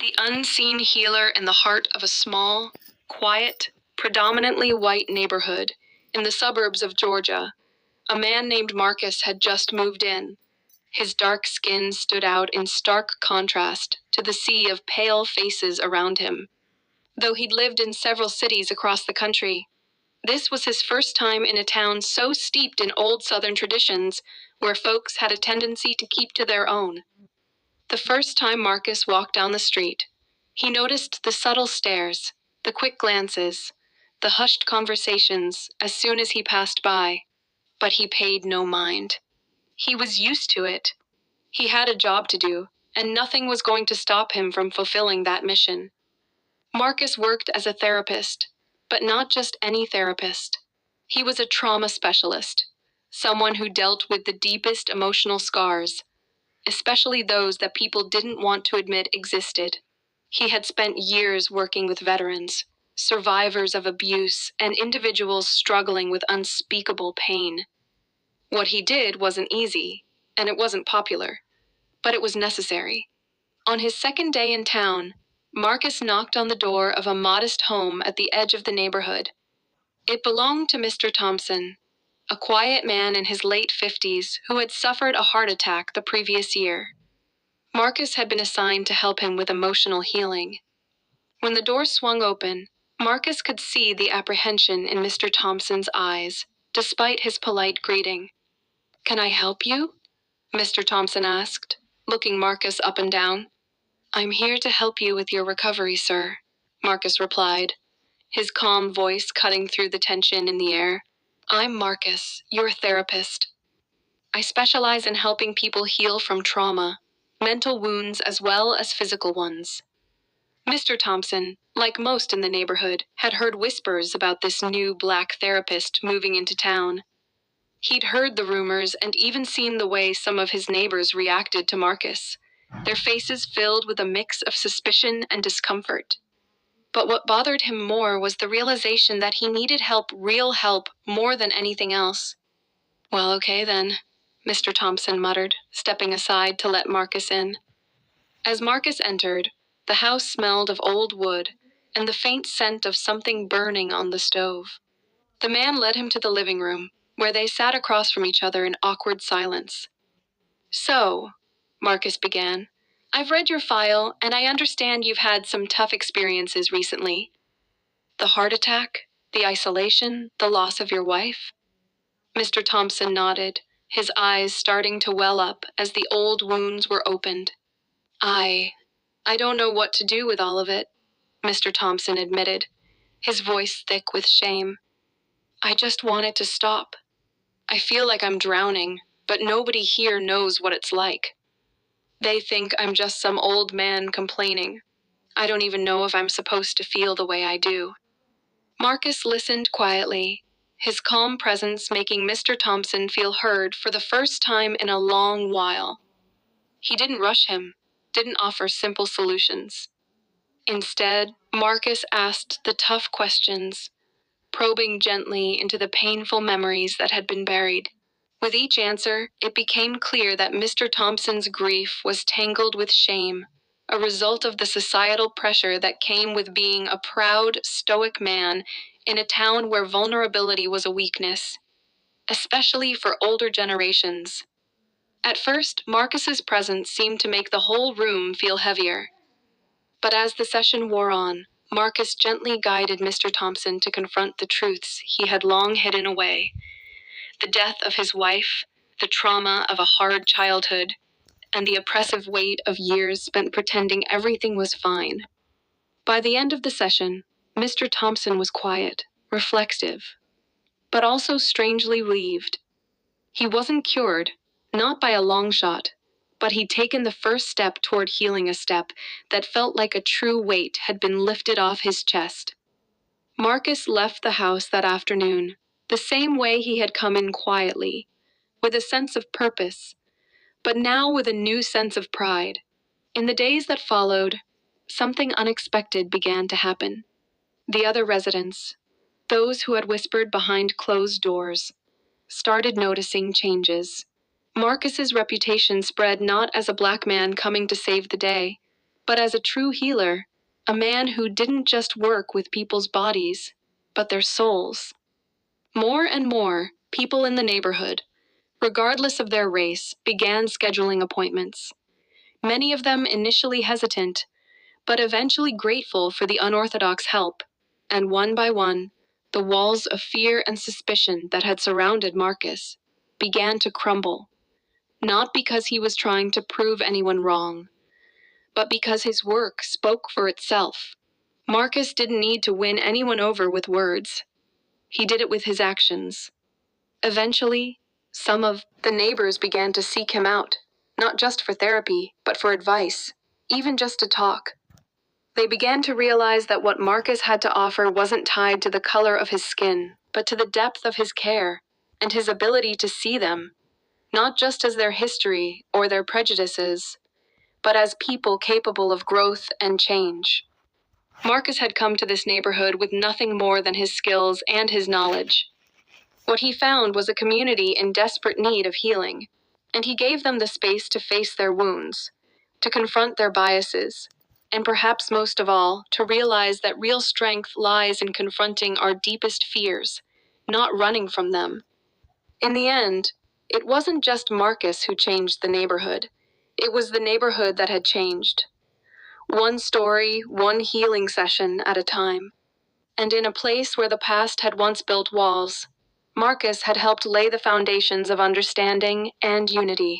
the unseen healer in the heart of a small, quiet, predominantly white neighborhood in the suburbs of Georgia. A man named Marcus had just moved in. His dark skin stood out in stark contrast to the sea of pale faces around him. Though he'd lived in several cities across the country, this was his first time in a town so steeped in old Southern traditions where folks had a tendency to keep to their own. The first time Marcus walked down the street, he noticed the subtle stares, the quick glances, the hushed conversations as soon as he passed by. But he paid no mind. He was used to it. He had a job to do, and nothing was going to stop him from fulfilling that mission. Marcus worked as a therapist, but not just any therapist. He was a trauma specialist, someone who dealt with the deepest emotional scars, especially those that people didn't want to admit existed. He had spent years working with veterans, survivors of abuse, and individuals struggling with unspeakable pain. What he did wasn't easy, and it wasn't popular, but it was necessary. On his second day in town, Marcus knocked on the door of a modest home at the edge of the neighborhood. It belonged to Mr. Thompson, a quiet man in his late 50s who had suffered a heart attack the previous year. Marcus had been assigned to help him with emotional healing. When the door swung open, Marcus could see the apprehension in Mr. Thompson's eyes, despite his polite greeting. "Can I help you?" Mr. Thompson asked, looking Marcus up and down. "I'm here to help you with your recovery, sir," Marcus replied, his calm voice cutting through the tension in the air. "I'm Marcus, your therapist. I specialize in helping people heal from trauma, mental wounds as well as physical ones." Mr. Thompson, like most in the neighborhood, had heard whispers about this new black therapist moving into town. He'd heard the rumors and even seen the way some of his neighbors reacted to Marcus, their faces filled with a mix of suspicion and discomfort. But what bothered him more was the realization that he needed help, real help, more than anything else. "Well, okay then," Mr. Thompson muttered, stepping aside to let Marcus in. As Marcus entered, the house smelled of old wood and the faint scent of something burning on the stove. The man led him to the living room, where they sat across from each other in awkward silence. "So," Marcus began, "I've read your file, and I understand you've had some tough experiences recently. The heart attack, the isolation, the loss of your wife?" Mr. Thompson nodded, his eyes starting to well up as the old wounds were opened. I don't know what to do with all of it," Mr. Thompson admitted, his voice thick with shame. "I just want it to stop. I feel like I'm drowning, but nobody here knows what it's like. They think I'm just some old man complaining. I don't even know if I'm supposed to feel the way I do." Marcus listened quietly, his calm presence making Mr. Thompson feel heard for the first time in a long while. He didn't rush him, didn't offer simple solutions. Instead, Marcus asked the tough questions, probing gently into the painful memories that had been buried. With each answer, it became clear that Mr. Thompson's grief was tangled with shame, a result of the societal pressure that came with being a proud, stoic man in a town where vulnerability was a weakness, especially for older generations. At first, Marcus's presence seemed to make the whole room feel heavier. But as the session wore on, Marcus gently guided Mr. Thompson to confront the truths he had long hidden away. The death of his wife, the trauma of a hard childhood, and the oppressive weight of years spent pretending everything was fine. By the end of the session, Mr. Thompson was quiet, reflective, but also strangely relieved. He wasn't cured, not by a long shot, but he'd taken the first step toward healing, a step that felt like a true weight had been lifted off his chest. Marcus left the house that afternoon, the same way he had come in, quietly, with a sense of purpose, but now with a new sense of pride. In the days that followed, something unexpected began to happen. The other residents, those who had whispered behind closed doors, started noticing changes. Marcus's reputation spread not as a black man coming to save the day, but as a true healer, a man who didn't just work with people's bodies, but their souls. More and more, people in the neighborhood, regardless of their race, began scheduling appointments. Many of them initially hesitant, but eventually grateful for the unorthodox help, and one by one, the walls of fear and suspicion that had surrounded Marcus began to crumble, not because he was trying to prove anyone wrong, but because his work spoke for itself. Marcus didn't need to win anyone over with words. He did it with his actions. Eventually, some of the neighbors began to seek him out, not just for therapy, but for advice, even just to talk. They began to realize that what Marcus had to offer wasn't tied to the color of his skin, but to the depth of his care and his ability to see them, not just as their history or their prejudices, but as people capable of growth and change. Marcus had come to this neighborhood with nothing more than his skills and his knowledge. What he found was a community in desperate need of healing, and he gave them the space to face their wounds, to confront their biases, and perhaps most of all, to realize that real strength lies in confronting our deepest fears, not running from them. In the end, it wasn't just Marcus who changed the neighborhood. It was the neighborhood that had changed. One story, one healing session at a time. And in a place where the past had once built walls, Marcus had helped lay the foundations of understanding and unity.